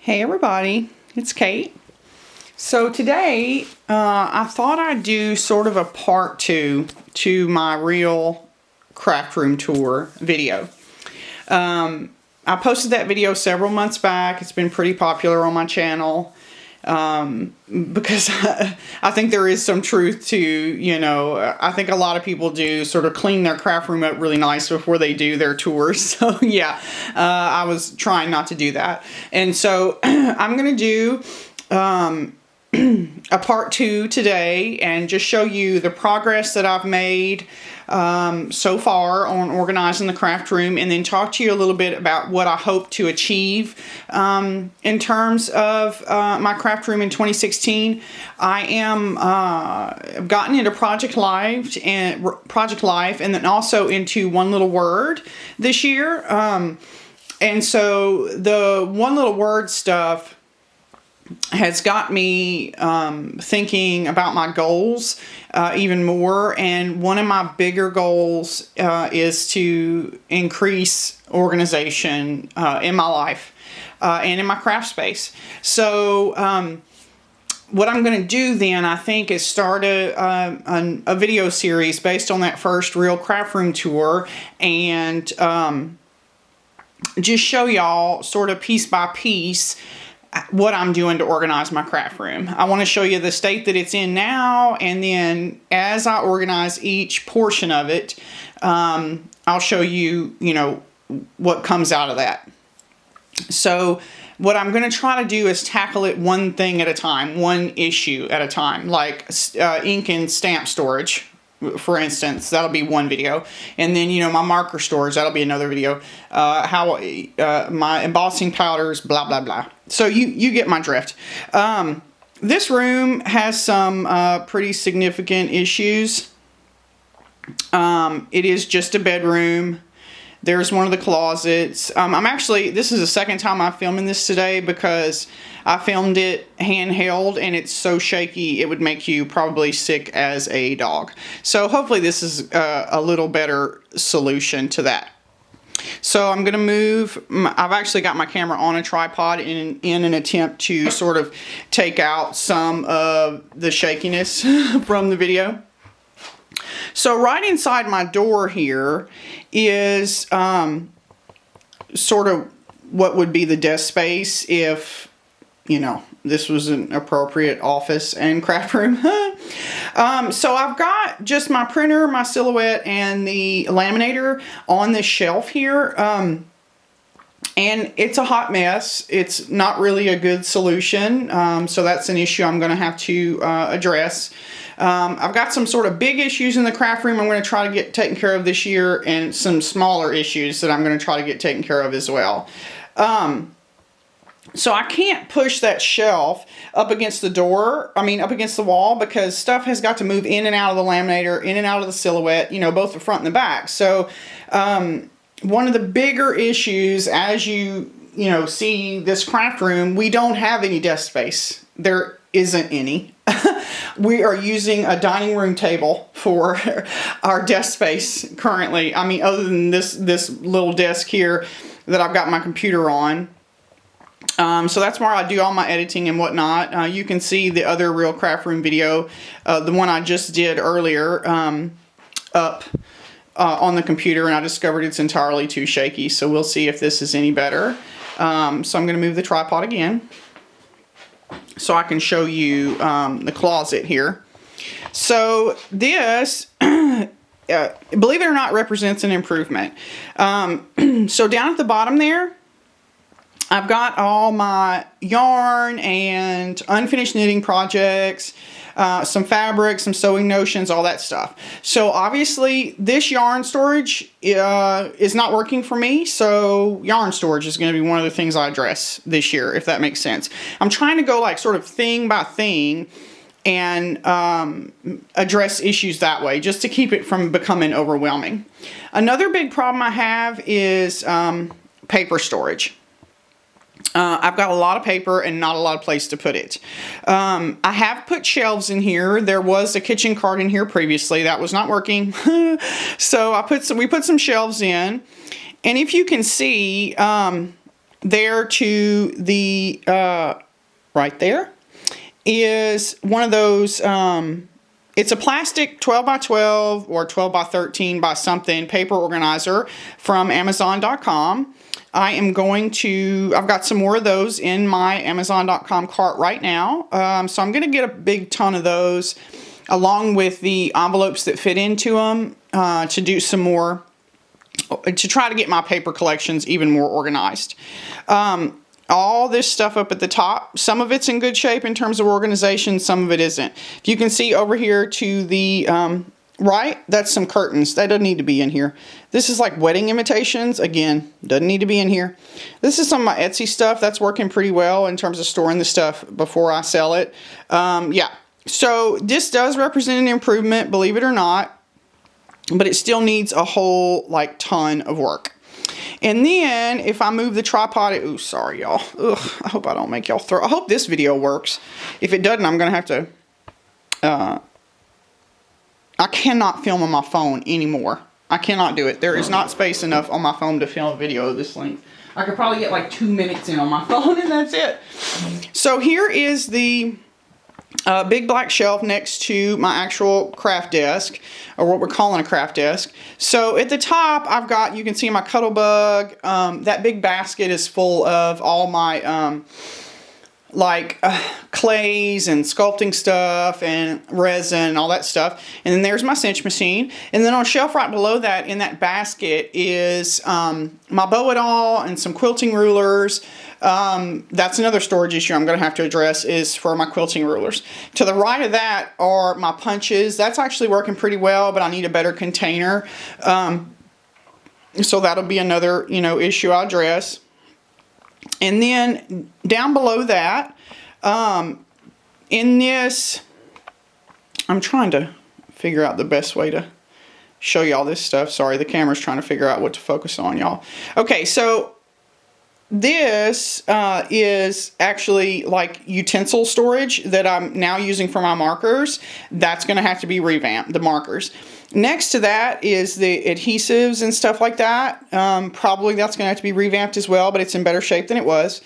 Hey everybody, it's Kate. So today I thought I'd do sort of a part two to my real craft room tour video. I posted that video several months back. It's been pretty popular on my channel because I think there is some truth to, I think a lot of people do sort of clean their craft room up really nice before they do their tours. So yeah, I was trying not to do that. And so I'm going to do a part two today and just show you the progress that I've made so far on organizing the craft room, and then talk to you a little bit about what I hope to achieve in terms of my craft room in 2016. I am gotten into Project Life and then also into One Little Word this year. And so the One Little Word stuff has got me thinking about my goals even more. And one of my bigger goals is to increase organization in my life and in my craft space. So what I'm going to do then, I think, is start a video series based on that first real craft room tour, and just show y'all sort of piece by piece what I'm doing to organize my craft room. I want to show you the state that it's in now, and then as I organize each portion of it, I'll show you, what comes out of that. So what I'm going to try to do is tackle it one thing at a time, one issue at a time, like ink and stamp storage. For instance, that'll be one video. And then, my marker storage, that'll be another video. How my embossing powders, blah, blah, blah. So you get my drift. This room has some pretty significant issues. It is just a bedroom. There's one of the closets. This is the second time I'm filming this today because I filmed it handheld and it's so shaky it would make you probably sick as a dog. So hopefully this is a little better solution to that. So I'm going to move. I've actually got my camera on a tripod in an attempt to sort of take out some of the shakiness from the video. So right inside my door here is sort of what would be the desk space if, this was an appropriate office and craft room. So I've got just my printer, my silhouette, and the laminator on this shelf here. And it's a hot mess. It's not really a good solution. So that's an issue I'm going to have to address. I've got some sort of big issues in the craft room I'm going to try to get taken care of this year, and some smaller issues that I'm going to try to get taken care of as well. So I can't push that shelf up against up against the wall, because stuff has got to move in and out of the laminator, in and out of the silhouette, both the front and the back. So one of the bigger issues, as you see this craft room, we don't have any desk space. There isn't any. We are using a dining room table for our desk space currently. Other than this little desk here that I've got my computer on. So that's where I do all my editing and whatnot. You can see the other real craft room video, the one I just did earlier, up on the computer, and I discovered it's entirely too shaky. So we'll see if this is any better. So I'm going to move the tripod again so I can show you the closet here. So this, believe it or not, represents an improvement. So down at the bottom there, I've got all my yarn and unfinished knitting projects, some fabric, some sewing notions, all that stuff. So obviously this yarn storage is not working for me. So yarn storage is going to be one of the things I address this year, if that makes sense. I'm trying to go like sort of thing by thing and address issues that way, just to keep it from becoming overwhelming. Another big problem I have is paper storage. I've got a lot of paper and not a lot of place to put it. I have put shelves in here. There was a kitchen cart in here previously. That was not working. So we put some shelves in. And if you can see, there to the, right there, is one of those, it's a plastic 12 by 12 or 12 by 13 by something paper organizer from Amazon.com. I am going to, I've got some more of those in my Amazon.com cart right now. So I'm going to get a big ton of those along with the envelopes that fit into them to do some more, to try to get my paper collections even more organized. All this stuff up at the top, some of it's in good shape in terms of organization, some of it isn't. If you can see over here to the right, that's some curtains. That doesn't need to be in here. This is like wedding invitations. Again, doesn't need to be in here. This is some of my Etsy stuff. That's working pretty well in terms of storing the stuff before I sell it. Yeah, so this does represent an improvement, believe it or not, but it still needs a whole like ton of work. And then if I move the tripod, ooh, sorry y'all. Ugh, I hope I don't make y'all throw. I hope this video works. If it doesn't, I'm going to have to, I cannot film on my phone anymore. I cannot do it. There is not space enough on my phone to film a video of this length. I could probably get like 2 minutes in on my phone and that's it. So here is the big black shelf next to my actual craft desk, or what we're calling a craft desk. So at the top, I've got, you can see my Cuttlebug. That big basket is full of all my clays and sculpting stuff and resin and all that stuff. And then there's my cinch machine. And then on a shelf right below that in that basket is my bow-it-all and some quilting rulers. That's another storage issue I'm going to have to address, is for my quilting rulers. To the right of that are my punches. That's actually working pretty well, but I need a better container. So that'll be another, issue I'll address. And then down below that, in this, I'm trying to figure out the best way to show y'all this stuff. Sorry, the camera's trying to figure out what to focus on, y'all. Okay, so this is actually like utensil storage that I'm now using for my markers. That's going to have to be revamped, the markers. Next to that is the adhesives and stuff like that. Probably that's going to have to be revamped as well, but it's in better shape than it was.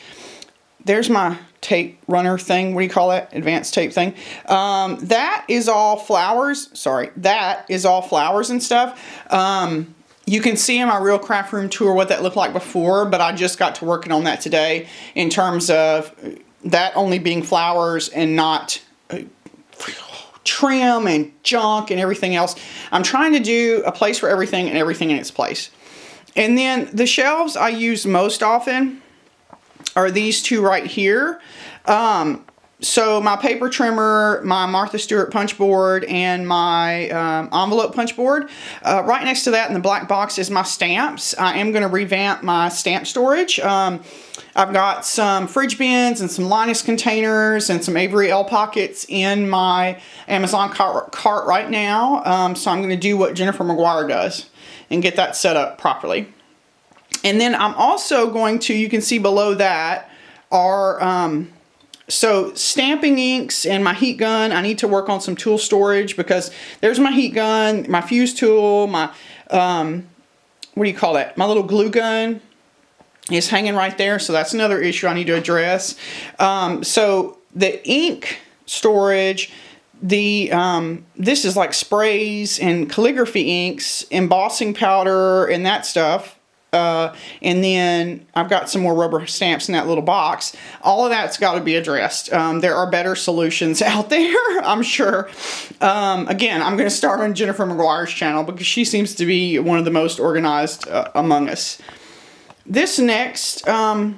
There's my tape runner thing. What do you call that? Advanced tape thing. That is all flowers. Sorry, that is all flowers and stuff. You can see in my Real Craft Room tour what that looked like before, but I just got to working on that today in terms of that only being flowers and not trim and junk and everything else. I'm trying to do a place for everything and everything in its place. And then the shelves I use most often are these two right here. So my paper trimmer, my Martha Stewart punch board, and my envelope punch board. Right next to that in the black box is my stamps. I am going to revamp my stamp storage. I've got some fridge bins and some Linus containers and some Avery L pockets in my Amazon cart right now. So I'm going to do what Jennifer McGuire does and get that set up properly. And then I'm also going to, you can see below that are, so stamping inks and my heat gun. I need to work on some tool storage because there's my heat gun, my fuse tool, my, what do you call that? My little glue gun is hanging right there. So that's another issue I need to address. So the ink storage, this is like sprays and calligraphy inks, embossing powder and that stuff. And then I've got some more rubber stamps in that little box. All of that's got to be addressed. There are better solutions out there, I'm sure. Again, I'm going to start on Jennifer McGuire's channel because she seems to be one of the most organized among us. This next, what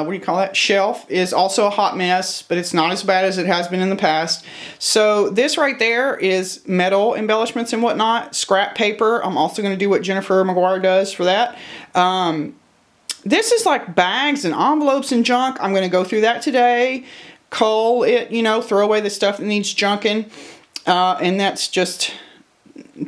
do you call that? Shelf is also a hot mess, but it's not as bad as it has been in the past. So this right there is metal embellishments and whatnot, scrap paper. I'm also going to do what Jennifer McGuire does for that. This is like bags and envelopes and junk. I'm going to go through that today. Cull it, throw away the stuff that needs junking. And that's just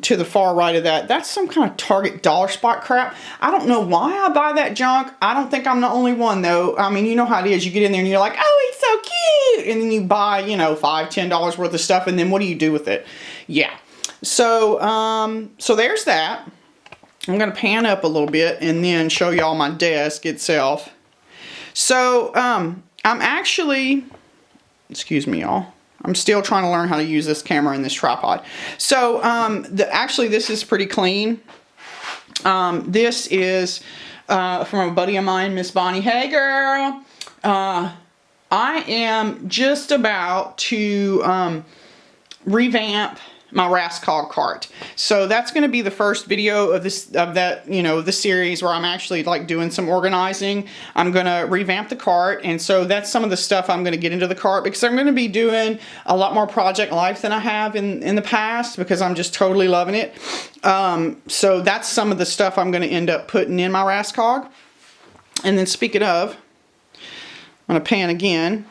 to the far right of that. That's some kind of Target dollar spot crap. I don't know why I buy that junk. I don't think I'm the only one though. I mean, you know how it is. You get in there and you're like, oh, it's so cute. And then you buy, $5, $10 worth of stuff. And then what do you do with it? Yeah. So, so there's that. I'm going to pan up a little bit and then show y'all my desk itself. So, I'm actually, excuse me, y'all. I'm still trying to learn how to use this camera and this tripod. So, actually, this is pretty clean. This is from a buddy of mine, Miss Bonnie. Hey, girl. I am just about to revamp my Rascog cart. So that's going to be the first video of the series where I'm actually like doing some organizing. I'm going to revamp the cart, and so that's some of the stuff I'm going to get into the cart, because I'm going to be doing a lot more project life than I have in the past, because I'm just totally loving it. So that's some of the stuff I'm going to end up putting in my Rascog. And then speaking of, I'm going to pan again.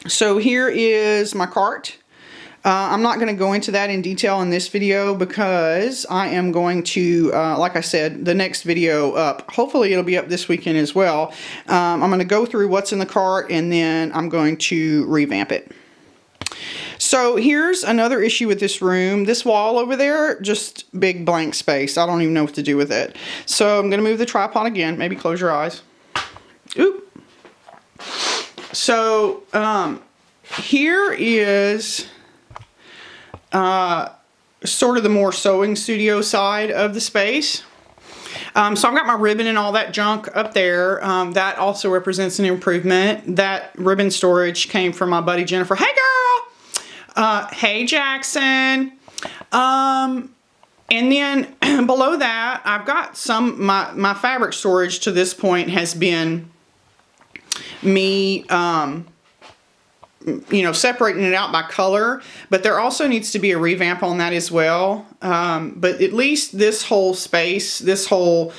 So here is my cart. I'm not going to go into that in detail in this video, because I am going to, like I said, the next video up, hopefully it'll be up this weekend as well. I'm going to go through what's in the cart, and then I'm going to revamp it. So here's another issue with this room. This wall over there, just big blank space. I don't even know what to do with it. So I'm going to move the tripod again. Maybe close your eyes. Oop. So here is sort of the more sewing studio side of the space. So I've got my ribbon and all that junk up there. That also represents an improvement. That ribbon storage came from my buddy Jennifer. Hey, girl! Hey, Jackson! And then below that, I've got my fabric storage to this point has been me, separating it out by color, but there also needs to be a revamp on that as well. But at least this whole space, this whole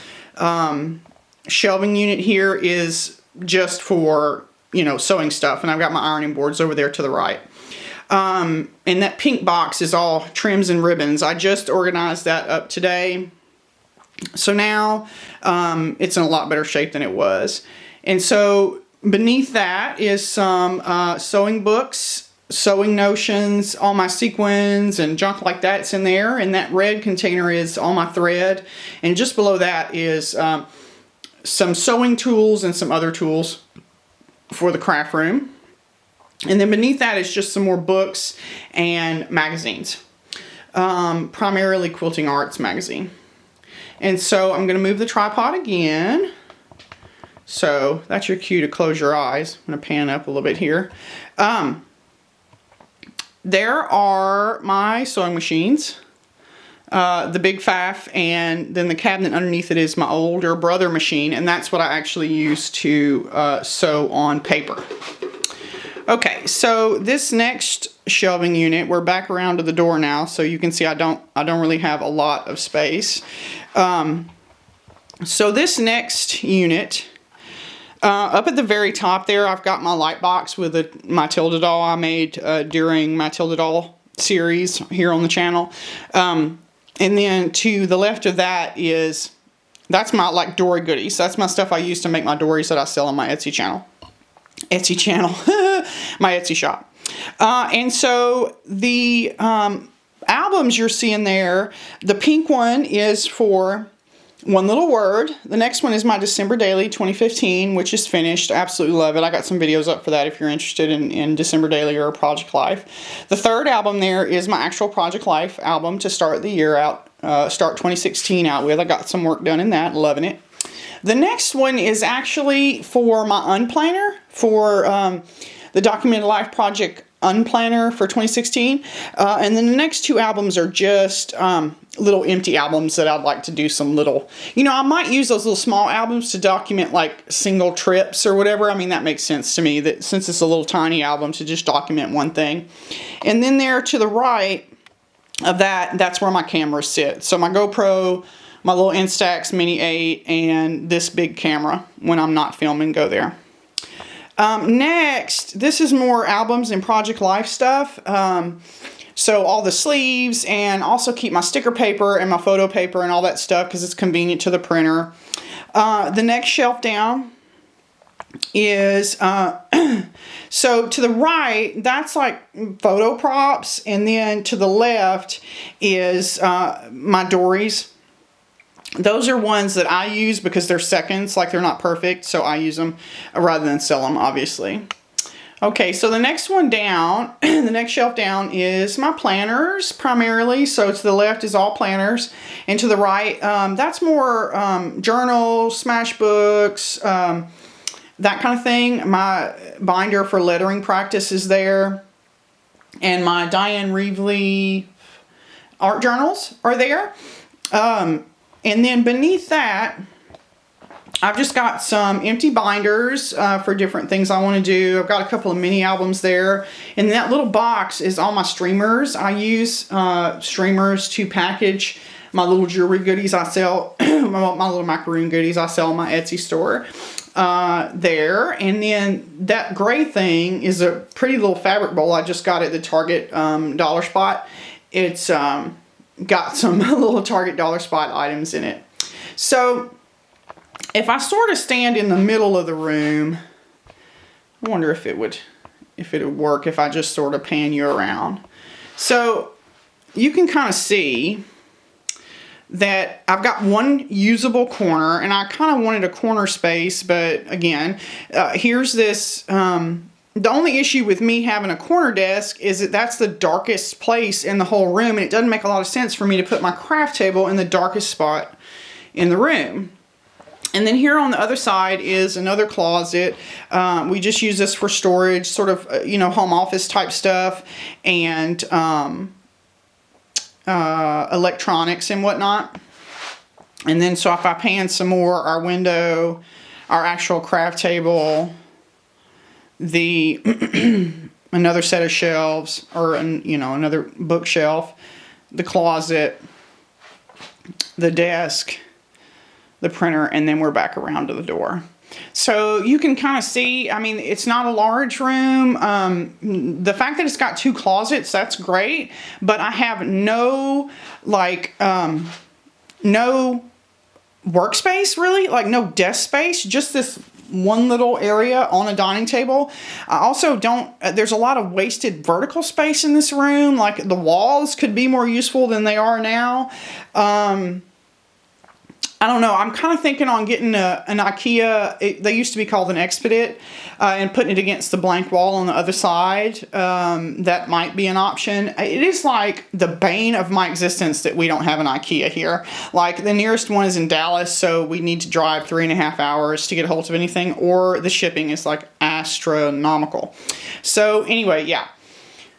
shelving unit here is just for, sewing stuff. And I've got my ironing boards over there to the right. And that pink box is all trims and ribbons. I just organized that up today. So now it's in a lot better shape than it was. And so beneath that is some sewing books, sewing notions, all my sequins and junk like that's in there. And that red container is all my thread. And just below that is some sewing tools and some other tools for the craft room. And then beneath that is just some more books and magazines. Primarily Quilting Arts magazine. And so I'm going to move the tripod again. So that's your cue to close your eyes. I'm going to pan up a little bit here. There are my sewing machines. The Big Faff, and then the cabinet underneath it is my older brother machine, and that's what I actually use to sew on paper. Okay, so this next shelving unit, we're back around to the door now, so you can see I don't really have a lot of space. So this next unit, up at the very top there, I've got my light box with my Tilda doll I made during my Tilda doll series here on the channel. And then to the left of that that's my like dory goodies. That's my stuff I use to make my dories that I sell on my Etsy channel. My Etsy shop. And so the albums you're seeing there, the pink one is for One Little Word. The next one is my December Daily 2015, which is finished. Absolutely love it. I got some videos up for that if you're interested in December Daily or Project Life. The third album there is my actual Project Life album to start the year out, start 2016 out with. I got some work done in that. Loving it. The next one is actually for my Unplanner, for the Documented Life Project Unplanner for 2016. And then the next two albums are just little empty albums that I'd like to do some little, I might use those little small albums to document like single trips or whatever. I mean, that makes sense to me, that since it's a little tiny album, to just document one thing. And then there to the right of that's where my cameras sit. So my GoPro, my little Instax Mini 8, and this big camera when I'm not filming go there. Next, this is more albums and Project Life stuff. So all the sleeves, and also keep my sticker paper and my photo paper and all that stuff because it's convenient to the printer. The next shelf down is, so to the right, that's like photo props, and then to the left is my dories. Those are ones that I use because they're seconds, like they're not perfect, so I use them rather than sell them, obviously. Okay, so the next one down, the next shelf down is my planners primarily. So to the left is all planners, and to the right, that's more journals, smash books, that kind of thing. My binder for lettering practice is there, and my Diane Reevely art journals are there. And then beneath that, I've just got some empty binders for different things I want to do. I've got a couple of mini albums there. And that little box is all my streamers. I use streamers to package my little jewelry goodies I sell, my little macaroon goodies I sell on my Etsy store there. And then that gray thing is a pretty little fabric bowl I just got at the Target dollar spot. It's got some little Target dollar spot items in it. So if I sort of stand in the middle of the room, I wonder if it would work if I just sort of pan you around. So you can kind of see that I've got one usable corner, and I kind of wanted a corner space, but again, here's this, the only issue with me having a corner desk is that that's the darkest place in the whole room, and it doesn't make a lot of sense for me to put my craft table in the darkest spot in the room. And then here on the other side is another closet. We just use this for storage, sort of, home office type stuff, and electronics and whatnot. And then so if I pan some more, our window, our actual craft table, the another set of shelves, or another bookshelf, the closet, the desk, the printer, and then we're back around to the door. So you can kind of see, I mean, it's not a large room. The fact that it's got two closets, that's great, but I have no no workspace really, like no desk space, just this one little area on a dining table. I also don't, there's a lot of wasted vertical space in this room. Like the walls could be more useful than they are now. I don't know. I'm kind of thinking on getting an IKEA, they used to be called an Expedit, and putting it against the blank wall on the other side. That might be an option. It is like the bane of my existence that we don't have an IKEA here. Like the nearest one is in Dallas, so we need to drive 3.5 hours to get a hold of anything, or the shipping is like astronomical. So anyway, yeah.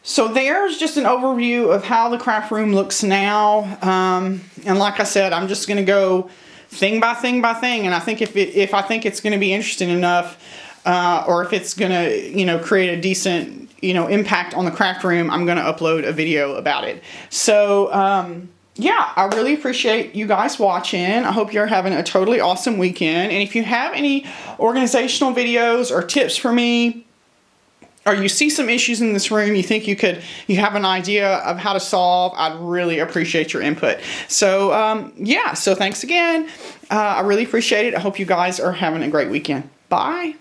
So there's just an overview of how the craft room looks now. And like I said, I'm just going to go thing by thing by thing. And I think if I think it's going to be interesting enough, or if it's going to, create a decent, impact on the craft room, I'm going to upload a video about it. So, yeah, I really appreciate you guys watching. I hope you're having a totally awesome weekend. And if you have any organizational videos or tips for me, or you see some issues in this room you think you have an idea of how to solve, I'd really appreciate your input. So, yeah, so thanks again. I really appreciate it. I hope you guys are having a great weekend. Bye.